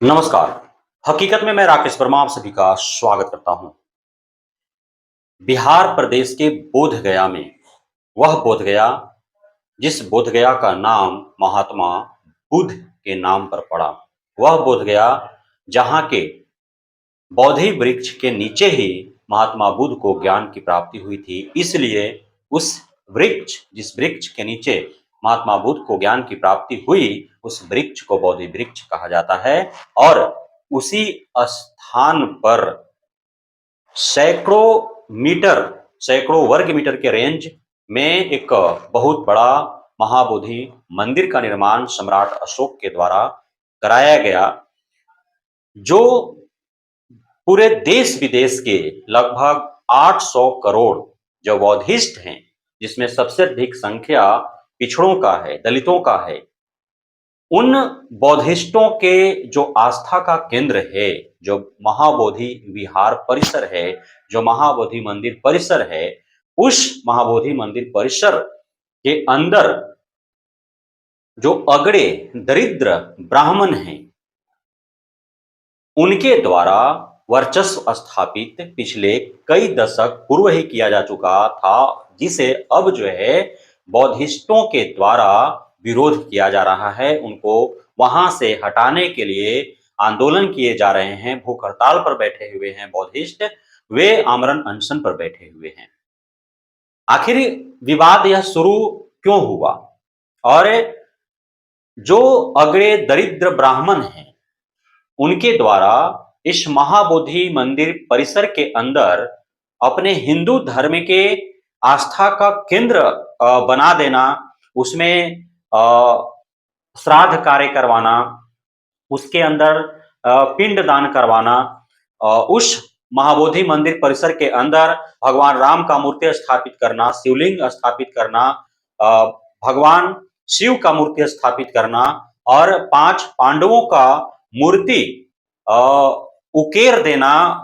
नमस्कार। हकीकत में मैं राकेश वर्मा आप सभी का स्वागत करता हूं। बिहार प्रदेश के बोधगया में वह बोधगया जिस बोधगया का नाम महात्मा बुद्ध के नाम पर पड़ा, वह बोधगया जहां के बोधि वृक्ष के नीचे ही महात्मा बुद्ध को ज्ञान की प्राप्ति हुई थी। इसलिए उस जिस वृक्ष के नीचे महात्मा बुद्ध को ज्ञान की प्राप्ति हुई, उस वृक्ष को बोधि वृक्ष कहा जाता है। और उसी स्थान पर मीटर सैकड़ों वर्ग मीटर के रेंज में एक बहुत बड़ा महाबोधि मंदिर का निर्माण सम्राट अशोक के द्वारा कराया गया, जो पूरे देश विदेश के लगभग 800 करोड़ जो बौद्धिस्ट हैं, जिसमें सबसे अधिक संख्या पिछड़ों का है, दलितों का है, उन बौद्धिस्टों के जो आस्था का केंद्र है, जो महाबोधि विहार परिसर है, जो महाबोधि मंदिर परिसर है, उस महाबोधि मंदिर परिसर के अंदर जो अगड़े दरिद्र ब्राह्मण हैं, उनके द्वारा वर्चस्व स्थापित पिछले कई दशक पूर्व ही किया जा चुका था, जिसे अब जो है बौद्धिस्टों के द्वारा विरोध किया जा रहा है। उनको वहां से हटाने के लिए आंदोलन किए जा रहे हैं, भूख हड़ताल पर बैठे हुए हैं बौद्धिस्ट, वे आमरण अनशन पर बैठे हुए हैं। आखिर विवाद यह शुरू क्यों हुआ? और जो अगड़े दरिद्र ब्राह्मण हैं, उनके द्वारा इस महाबोधि मंदिर परिसर के अंदर अपने हिंदू धर्म के आस्था का केंद्र बना देना, उसमें श्राद्ध कार्य करवाना, उसके अंदर पिंड दान करवाना, उस महाबोधि मंदिर परिसर के अंदर भगवान राम का मूर्ति स्थापित करना, शिवलिंग स्थापित करना, भगवान शिव का मूर्ति स्थापित करना और 5 पांडवों का मूर्ति उकेर देना,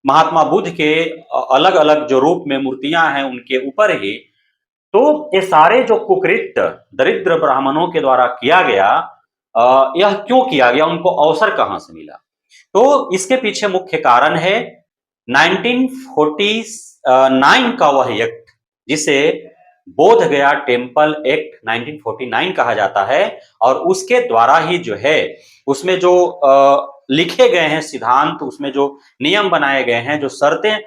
महात्मा बुद्ध के अलग अलग जो रूप में मूर्तियां हैं उनके ऊपर ही। तो ये सारे जो कुकृत्य दरिद्र ब्राह्मणों के द्वारा किया गया, यह क्यों किया गया, उनको अवसर कहां से मिला? तो इसके पीछे मुख्य कारण है 1949 का वह एक्ट, जिसे बोध गया टेम्पल एक्ट 1949 कहा जाता है। और उसके द्वारा ही जो है, उसमें जो लिखे गए हैं सिद्धांत, उसमें जो नियम बनाए गए हैं, जो शर्तें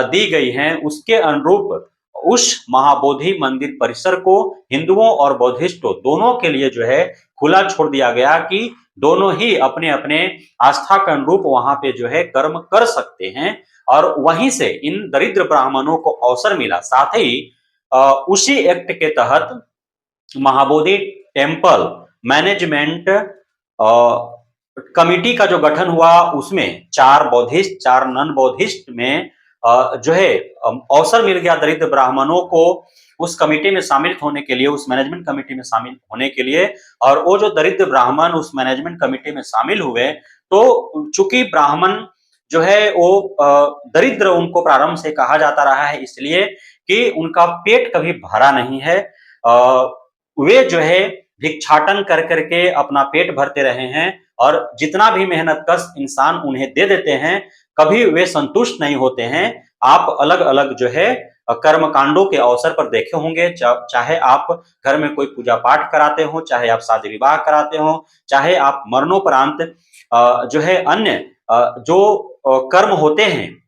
दी गई हैं, उसके अनुरूप उस महाबोधि मंदिर परिसर को हिंदुओं और बौद्धिस्टों दोनों के लिए जो है खुला छोड़ दिया गया कि दोनों ही अपने अपने आस्था के अनुरूप वहां पे जो है कर्म कर सकते हैं। और वहीं से इन दरिद्र ब्राह्मणों को अवसर मिला। साथ ही उसी एक्ट के तहत महाबोधि टेम्पल मैनेजमेंट कमिटी का जो गठन हुआ, उसमें 4 बौद्धिस्ट 4 नॉन बौद्धिस्ट में जो है अवसर मिल गया दरिद्र ब्राह्मणों को उस कमेटी में शामिल होने के लिए, उस मैनेजमेंट कमेटी में शामिल होने के लिए। और वो जो दरिद्र ब्राह्मण उस मैनेजमेंट कमेटी में शामिल हुए, तो चूंकि ब्राह्मण जो है वो दरिद्र उनको प्रारंभ से कहा जाता रहा है, इसलिए कि उनका पेट कभी भरा नहीं है। वे जो है भिक्षाटन कर करके अपना पेट भरते रहे हैं और जितना भी मेहनत कश इंसान उन्हें दे देते हैं, कभी वे संतुष्ट नहीं होते हैं। आप अलग अलग जो है कर्म कांडों के अवसर पर देखे होंगे, चाहे आप घर में कोई पूजा पाठ कराते हो, चाहे आप शादी विवाह कराते हो, चाहे आप मरणोपरांत जो है अन्य जो कर्म होते हैं,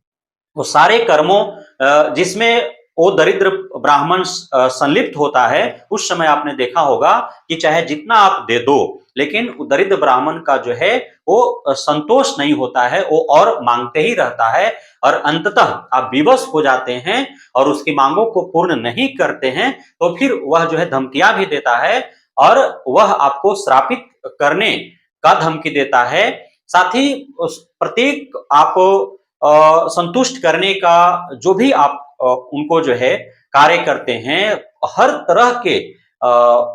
वो सारे कर्मों जिसमें वो दरिद्र ब्राह्मण संलिप्त होता है, उस समय आपने देखा होगा कि चाहे जितना आप दे दो, लेकिन दरिद्र ब्राह्मण का जो है वो संतोष नहीं होता है, वो और मांगते ही रहता है। और अंततः आप विवश हो जाते हैं और उसकी मांगों को पूर्ण नहीं करते हैं, तो फिर वह जो है धमकियां भी देता है और वह आपको श्रापित करने का धमकी देता है। साथ ही उस प्रत्येक आप संतुष्ट करने का जो भी आप उनको जो है कार्य करते हैं, हर तरह के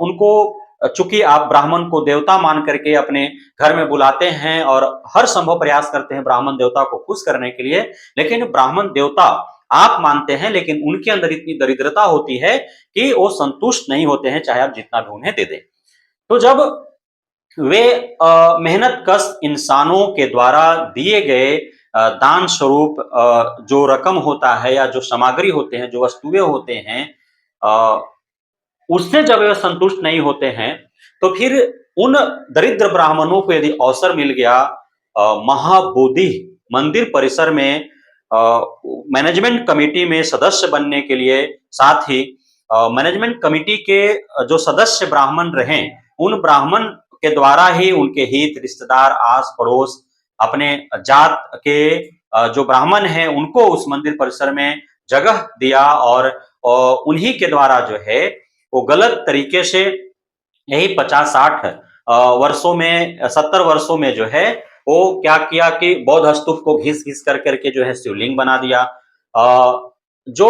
उनको, चूंकि आप ब्राह्मण को देवता मान करके अपने घर में बुलाते हैं और हर संभव प्रयास करते हैं ब्राह्मण देवता को खुश करने के लिए, लेकिन ब्राह्मण देवता आप मानते हैं, लेकिन उनके अंदर इतनी दरिद्रता होती है कि वो संतुष्ट नहीं होते हैं, चाहे आप जितना भी उन्हें दे दें। तो जब वे मेहनत कश इंसानों के द्वारा दिए गए दान स्वरूप जो रकम होता है या जो सामग्री होते हैं, जो वस्तुएं होते हैं, अ, उससे जब वे संतुष्ट नहीं होते हैं, तो फिर उन दरिद्र ब्राह्मणों को यदि अवसर मिल गया महाबोधि मंदिर परिसर में मैनेजमेंट कमेटी में सदस्य बनने के लिए, साथ ही मैनेजमेंट कमेटी के जो सदस्य ब्राह्मण रहे, उन ब्राह्मण के द्वारा ही उनके हित, रिश्तेदार, आस पड़ोस, अपने जात के जो ब्राह्मण हैं उनको उस मंदिर परिसर में जगह दिया, और उन्हीं के द्वारा जो है वो गलत तरीके से यही 50-60 वर्षों में, 70 वर्षों में जो है वो क्या किया कि बौद्ध स्तूप को घिस घिस कर करके जो है शिवलिंग बना दिया। जो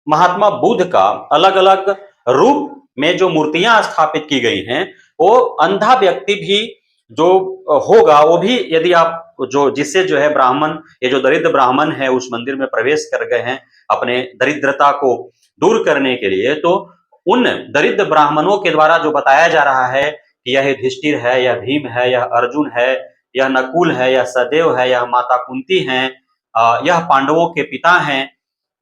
महात्मा बुद्ध का अलग अलग रूप में जो मूर्तियां स्थापित की गई हैं, वो अंधा व्यक्ति भी जो होगा, वो भी यदि आप जो जिससे जो है ब्राह्मण, ये जो दरिद्र ब्राह्मण है उस मंदिर में प्रवेश कर गए हैं अपने दरिद्रता को दूर करने के लिए, तो उन दरिद्र ब्राह्मणों के द्वारा जो बताया जा रहा है कि यह युधिष्ठिर है, यह भीम है, यह अर्जुन है, यह नकुल है, यह सहदेव है, यह माता कुंती है, यह पांडवों के पिता हैं,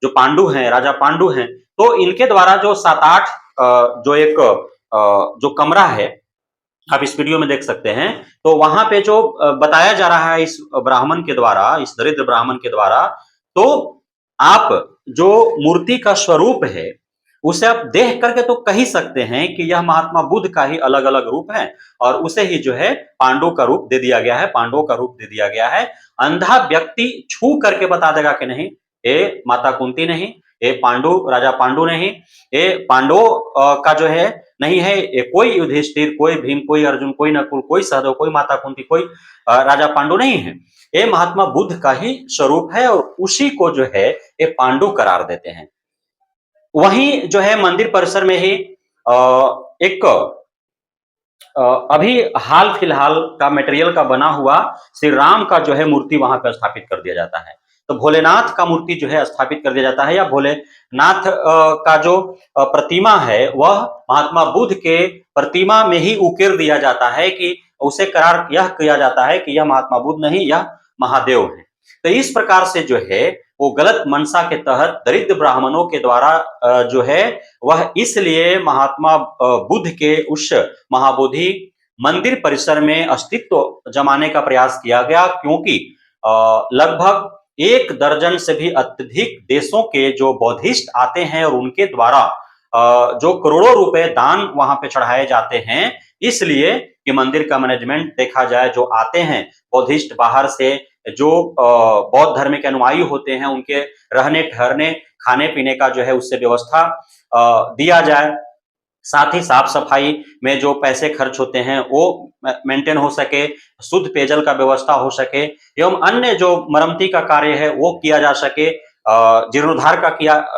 जो पांडु हैं, राजा पांडु हैं, तो इनके द्वारा जो 7-8 जो एक जो कमरा है, आप इस वीडियो में देख सकते हैं, तो वहां पे जो बताया जा रहा है इस ब्राह्मण के द्वारा, इस दरिद्र ब्राह्मण के द्वारा, तो आप जो मूर्ति का स्वरूप है उसे आप देख करके तो कह ही सकते हैं कि यह महात्मा बुद्ध का ही अलग अलग रूप है, और उसे ही जो है पांडु का रूप दे दिया गया है, पांडवों का रूप दे दिया गया है। अंधा व्यक्ति छू करके बता देगा कि नहीं, ये माता कुंती नहीं, ये पांडु, राजा पांडु नहीं, ये पांडवों का जो है नहीं है, ये कोई युधिष्ठिर, कोई भीम, कोई अर्जुन, कोई नकुल, कोई सहदेव, कोई माता कुंती, कोई राजा पांडु नहीं है, ये महात्मा बुद्ध का ही स्वरूप है, और उसी को जो है ये पांडु करार देते हैं। वहीं जो है मंदिर परिसर में ही एक अभी हाल फिलहाल का मटेरियल का बना हुआ श्री राम का जो है मूर्ति वहां पर स्थापित कर दिया जाता है। तो भोलेनाथ का मूर्ति जो है स्थापित कर दिया जाता है, या भोलेनाथ का जो प्रतिमा है वह महात्मा बुद्ध के प्रतिमा में ही उकेर दिया जाता है, कि उसे करार यह किया जाता है कि यह महात्मा बुद्ध नहीं, यह महादेव है। तो इस प्रकार से जो है वो गलत मंशा के तहत दरिद्र ब्राह्मणों के द्वारा जो है वह इसलिए महात्मा बुद्ध के उस महाबोधि मंदिर परिसर में अस्तित्व जमाने का प्रयास किया गया, क्योंकि लगभग 1 दर्जन से भी अत्यधिक देशों के जो बौद्धिस्ट आते हैं और उनके द्वारा जो करोड़ों रुपए दान वहां पे चढ़ाए जाते हैं, इसलिए कि मंदिर का मैनेजमेंट देखा जाए, जो आते हैं बौद्धिस्ट बाहर से, जो बौद्ध धर्म के अनुयायी होते हैं, उनके रहने ठहरने खाने पीने का जो है उससे व्यवस्था दिया जाए, साथ ही साफ सफाई में जो पैसे खर्च होते हैं वो मेंटेन हो सके, शुद्ध पेयजल का व्यवस्था हो सके, एवं अन्य जो मरम्मती का कार्य है वो किया जा सके, जीर्णोद्धार का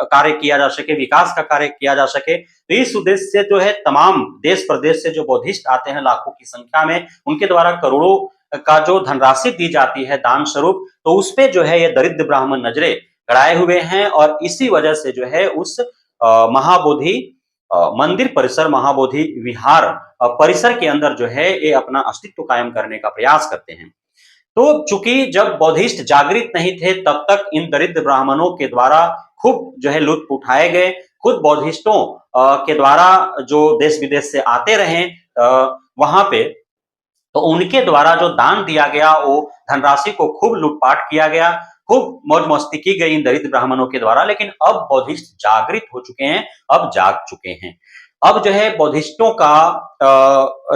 कार्य किया जा सके, विकास का कार्य किया जा सके। तो इस उद्देश्य से जो है तमाम देश प्रदेश से जो बौद्धिस्ट आते हैं लाखों की संख्या में, उनके द्वारा करोड़ों का जो धनराशि दी जाती है दान स्वरूप, तो उस पे जो है ये दरिद्र ब्राह्मण नजरे गड़ाए हुए हैं, और इसी वजह से जो है उस महाबोधि मंदिर परिसर, महाबोधि विहार परिसर के अंदर जो है ये अपना अस्तित्व कायम करने का प्रयास करते हैं। तो चूंकि जब बौद्धिस्ट जागृत नहीं थे तब तक इन दरिद्र ब्राह्मणों के द्वारा खूब जो है लुत्फ उठाए गए, खुद बौद्धिस्टों के द्वारा जो देश विदेश से आते रहे वहां पे, तो उनके द्वारा जो दान दिया गया वो धनराशि को खूब लूटपाट किया गया, खूब मौज मस्ती की गई इन दरिद्र ब्राह्मणों के द्वारा। लेकिन अब बौद्धिस्ट जागृत हो चुके हैं, अब जाग चुके हैं। अब जो है बौद्धिस्टों का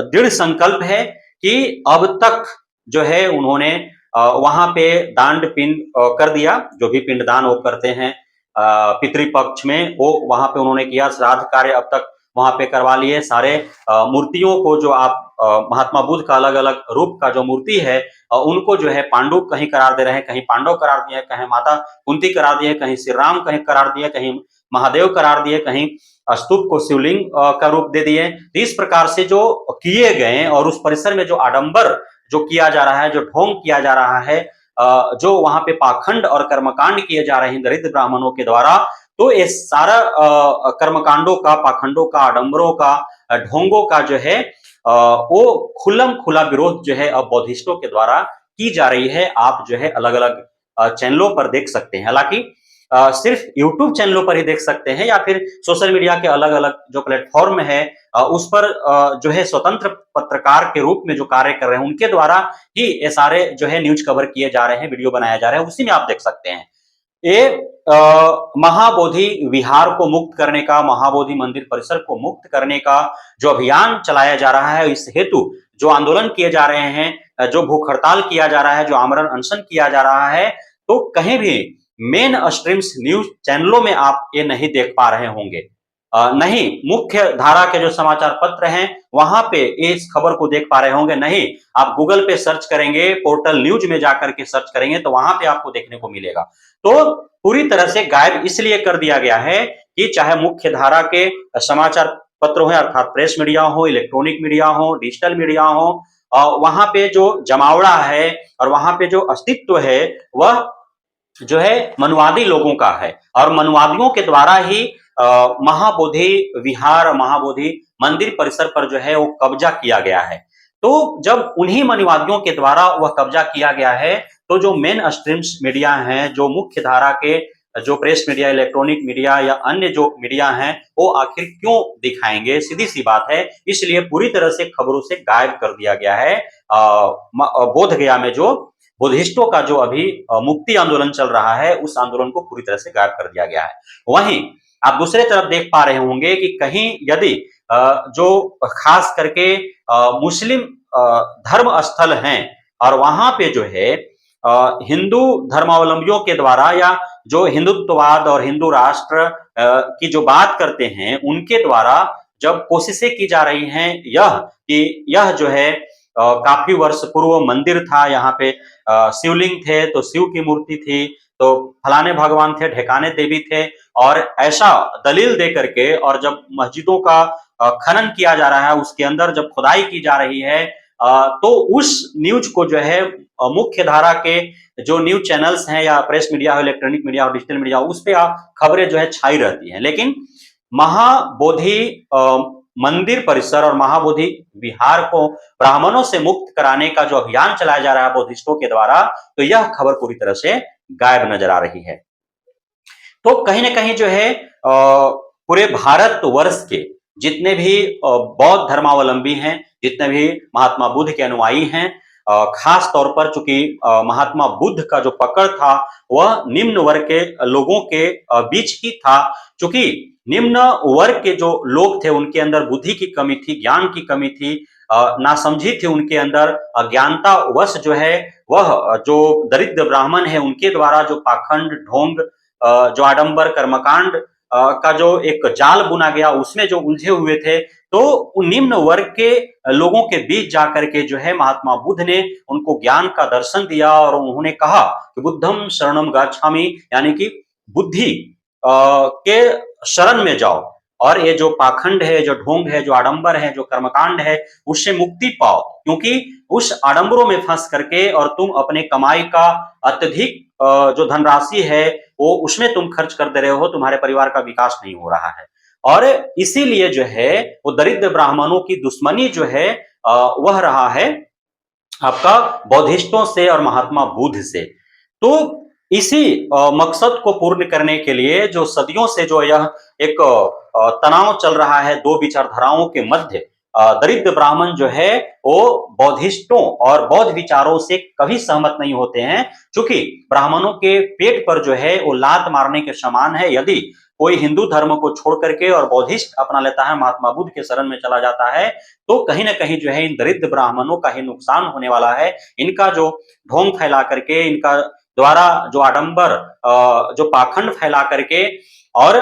दृढ़ संकल्प है कि अब तक जो है उन्होंने वहां पे दान पिंड कर दिया, जो भी पिंडदान वो करते हैं पितृपक्ष में, वो वहां पे उन्होंने किया, श्राद्ध कार्य अब तक वहां पे करवा लिए, सारे मूर्तियों को जो आप महात्मा बुद्ध का अलग अलग रूप का जो मूर्ति है उनको जो है पांडु कहीं करार दे रहे हैं, कहीं पांडव करार दिए, कहीं माता कुंती करार दिए, कहीं श्री राम कहीं करार दिए, कहीं महादेव करार दिए, कहीं स्तूप को शिवलिंग का रूप दे दिए। तो इस प्रकार से जो किए गए, और उस परिसर में जो आडंबर जो किया जा रहा है, जो ढोंग किया जा रहा है, जो वहां पे पाखंड और कर्मकांड किए जा रहे हैं दरिद्र ब्राह्मणों के द्वारा, तो ये सारा कर्मकांडों का, पाखंडों का, आडंबरों का, ढोंगों का जो है वो खुल्लम खुला विरोध जो है अब बौद्धिस्टों के द्वारा की जा रही है। आप जो है अलग-अलग चैनलों पर देख सकते हैं। हालाँकि सिर्फ यूट्यूब चैनलों पर ही देख सकते हैं या फिर सोशल मीडिया के अलग-अलग जो प्लेटफ़ॉर्म है उस पर जो है स्वतंत्र पत्रकार के रूप में जो कार्य कर रहे हैं, उनके द्वारा ही ये सारे जो है न्यूज़ कवर किए जा रहे हैं, वीडियो बनाया जा रहा है, उसी में आप देख सकते हैं। ये महाबोधि विहार को मुक्त करने का, महाबोधि मंदिर परिसर को मुक्त करने का जो अभियान चलाया जा रहा है, इस हेतु जो आंदोलन किए जा रहे हैं, जो भूख हड़ताल किया जा रहा है, जो आमरण अनशन किया जा रहा है, तो कहीं भी मेन स्ट्रीम्स न्यूज़ चैनलों में आप ये नहीं देख पा रहे होंगे। नहीं, मुख्य धारा के जो समाचार पत्र हैं, वहाँ पे इस खबर को देख पा रहे होंगे, नहीं, आप गूगल पे सर्च करेंगे, पोर्टल न्यूज़ में जाकर के सर्च करेंगे, तो वहाँ पे आपको देखने को मिलेगा। तो पूरी तरह से गायब इसलिए कर दिया गया है कि चाहे मुख्य धारा के समाचार पत्र हो अर्थात प्रेस मीडिया हो, इलेक्ट्रॉनिक मीडिया हो, डिजिटल मीडिया हो, वहाँ पे जो जमावड़ा है और वहाँ पे जो अस्तित्व है, वह जो है मनुवादी लोगों का है और मनुवादियों के द्वारा ही महाबोधि विहार, महाबोधि मंदिर परिसर पर जो है वो कब्जा किया गया है। तो जब उन्हीं मनुवादियों के द्वारा वह कब्जा किया गया है, तो जो मेन स्ट्रीम्स मीडिया हैं, जो मुख्य धारा के जो प्रेस मीडिया, इलेक्ट्रॉनिक मीडिया या अन्य जो मीडिया हैं, वो आखिर क्यों दिखाएंगे? सीधी-सी बात है, इसलिए पूरी तरह से खबरों से गायब कर दिया गया है। बोध गया में जो बुद्धिस्टों का जो अभी मुक्ति आंदोलन चल रहा है, उस आंदोलन को पूरी तरह से गायब कर दिया गया है। वहीं आप दूसरे तरफ देख पा रहे होंगे कि कहीं यदि जो खास करके मुस्लिम धर्म स्थल हैं और वहां पे जो है हिंदू धर्मावलंबियों के द्वारा या जो हिंदुत्ववाद और हिंदू राष्ट्र की जो बात करते हैं, उनके द्वारा जब कोशिशें की जा रही हैं यह कि यह जो है काफी वर्ष पूर्व मंदिर था, यहाँ पे शिवलिंग थे तो शिव की मूर्ति थी, तो फलाने भगवान थे, ढेकाने देवी थे और ऐसा दलील दे करके और जब मस्जिदों का खनन किया जा रहा है, उसके अंदर जब खुदाई की जा रही है तो उस न्यूज को जो है मुख्य धारा के जो न्यूज चैनल्स हैं या प्रेस मीडिया, इलेक्ट्रॉनिक मीडिया और डिजिटल मीडिया, उस पे खबरें जो है छाई रहती हैं। लेकिन महाबोधि मंदिर परिसर और महाबोधि विहार को ब्राह्मणों से मुक्त कराने का जो अभियान चलाया जा रहा है बौद्धिस्टों के द्वारा, तो यह खबर पूरी तरह से गायब नजर आ रही है। तो कहीं ना कहीं जो है पूरे भारत वर्ष के जितने भी बौद्ध धर्मावलंबी हैं, जितने भी महात्मा बुद्ध के अनुयायी हैं, खास तौर पर चूंकि महात्मा बुद्ध का जो पकड़ था वह निम्न वर्ग के लोगों के बीच ही था। चूंकि निम्न वर्ग के जो लोग थे उनके अंदर बुद्धि की कमी थी, ज्ञान की कमी थी, नासमझी थी उनके अंदर, अज्ञानता वश जो है वह जो दरिद्र ब्राह्मण है उनके द्वारा जो पाखंड, ढोंग, जो आडंबर, कर्मकांड का जो एक जाल बुना गया उसमें जो उलझे हुए थे, तो निम्न वर्ग के लोगों के बीच जाकर के जो है महात्मा बुद्ध ने उनको ज्ञान का दर्शन दिया और उन्होंने कहा कि बुद्धम शरणम गच्छामि, यानी कि बुद्धि के शरण में जाओ और ये जो पाखंड है, जो ढोंग है, जो आडंबर है, जो कर्मकांड है, उससे मुक्ति पाओ, क्योंकि उस आडंबरों में फंस करके और तुम अपने कमाई का अत्यधिक जो धनराशि है वो उसमें तुम खर्च कर दे रहे हो, तुम्हारे परिवार का विकास नहीं हो रहा है। और इसीलिए जो है वो दरिद्र ब्राह्मणों की दुश्मनी जो है वह रहा है आपका बौद्धिस्टों से और महात्मा बुद्ध से। तो इसी मकसद को पूर्ण करने के लिए जो सदियों से जो यह एक तनाव चल रहा है दो विचारधाराओं के मध्य, दरिद्र ब्राह्मण जो है वो बौद्धिस्टों और बौद्ध विचारों से कभी सहमत नहीं होते हैं, क्योंकि ब्राह्मणों के पेट पर जो है वो लात मारने के समान है। यदि कोई हिंदू धर्म को छोड़ करके और बौद्धिस्ट अपना लेता है, महात्मा बुद्ध के शरण में चला जाता है, तो कहीं ना कहीं जो है इन दरिद्र ब्राह्मणों का ही नुकसान होने वाला है। इनका जो ढोंग फैला करके, इनका द्वारा जो आडंबर, जो पाखंड फैला करके और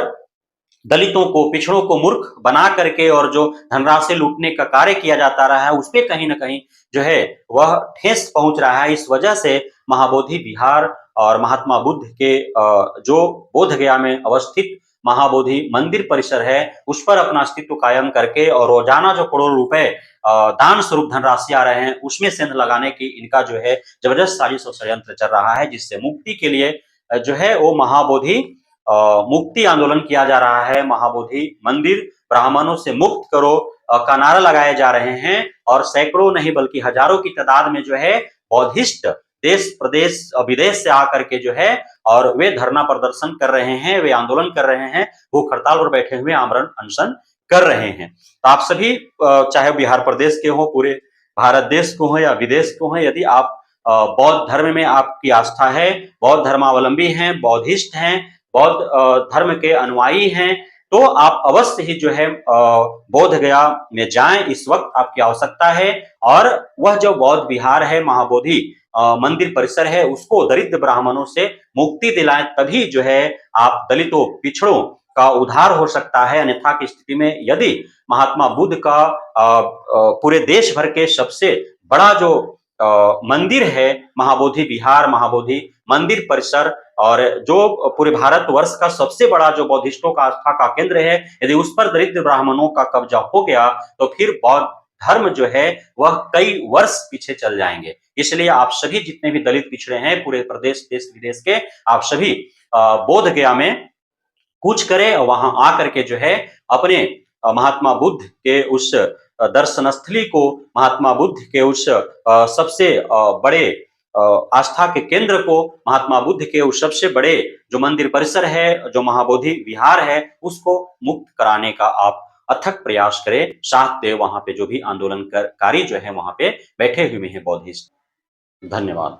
दलितों को, पिछड़ों को मूर्ख बना करके और जो धनराशि लूटने का कार्य किया जाता रहा है, उस पे कहीं ना कहीं जो है वह ठेस पहुंच रहा है। इस वजह से महाबोधि विहार और महात्मा बुद्ध के जो बोध गया में अवस्थित महाबोधि मंदिर परिसर है, उस पर अपना अस्तित्व कायम करके और रोजाना जो करोड़ों रुपए दान स्वरूप धनराशि आ रहे हैं, उसमें सेंध लगाने की इनका जो है जबरदस्त साजिश और षड्यंत्र चल रहा है, जिससे मुक्ति के लिए जो है वो महाबोधि मुक्ति आंदोलन किया जा रहा है। महाबोधि मंदिर ब्राह्मणों से मुक्त करो, का नारा लगाए जा रहे हैं और सैकड़ों नहीं बल्कि हजारों की तादाद में जो है बौद्धिस्ट देश प्रदेश विदेश से आकर के जो है और वे धरना प्रदर्शन कर रहे हैं, वे आंदोलन कर रहे हैं, भूख हड़ताल पर बैठे हुए आमरण अनशन कर रहे हैं। तो आप सभी चाहे बिहार प्रदेश के हो, पूरे भारत देश को हो या विदेश को हो, यदि आप बौद्ध धर्म में आपकी आस्था है, बौद्ध धर्मावलंबी हैं, बौद्धिस्ट हैं, बौद्ध धर्म के अनुयायी हैं, तो आप अवश्य ही जो है बोध गया में जाएं। इस वक्त आपकी आवश्यकता है और वह जो बौद्ध विहार है, महाबोधि मंदिर परिसर है, उसको दरिद्र ब्राह्मणों से मुक्ति दिलाएं, तभी जो है आप दलितों पिछड़ों का उद्धार हो सकता है। अन्यथा की स्थिति में यदि महात्मा बुद्ध का पूरे देश भर के सबसे बड़ा जो मंदिर है, महाबोधि विहार, महाबोधि मंदिर परिसर, और जो पूरे भारतवर्ष का सबसे बड़ा जो बौद्धिस्टों का आस्था का केंद्र है, यदि उस पर दरिद्र ब्राह्मणों का कब्जा हो गया तो फिर बौद्ध धर्म जो है वह कई वर्ष पीछे चल जाएंगे। इसलिए आप सभी जितने भी दलित पिछड़े हैं पूरे प्रदेश देश विदेश के, आप सभी बोध गया में कूच करें और वहां आकर के जो है अपने महात्मा बुद्ध के उस दर्शन स्थली को, महात्मा बुद्ध के उस सबसे बड़े आस्था के केंद्र को, महात्मा बुद्ध के उस सबसे बड़े जो मंदिर परिसर है, जो महाबोधि विहार है, उसको मुक्त कराने का आप अथक प्रयास करें। साथ दे वहां पे जो भी आंदोलनकारी जो है वहां पे बैठे हुए हैं बौद्धिस्ट। धन्यवाद।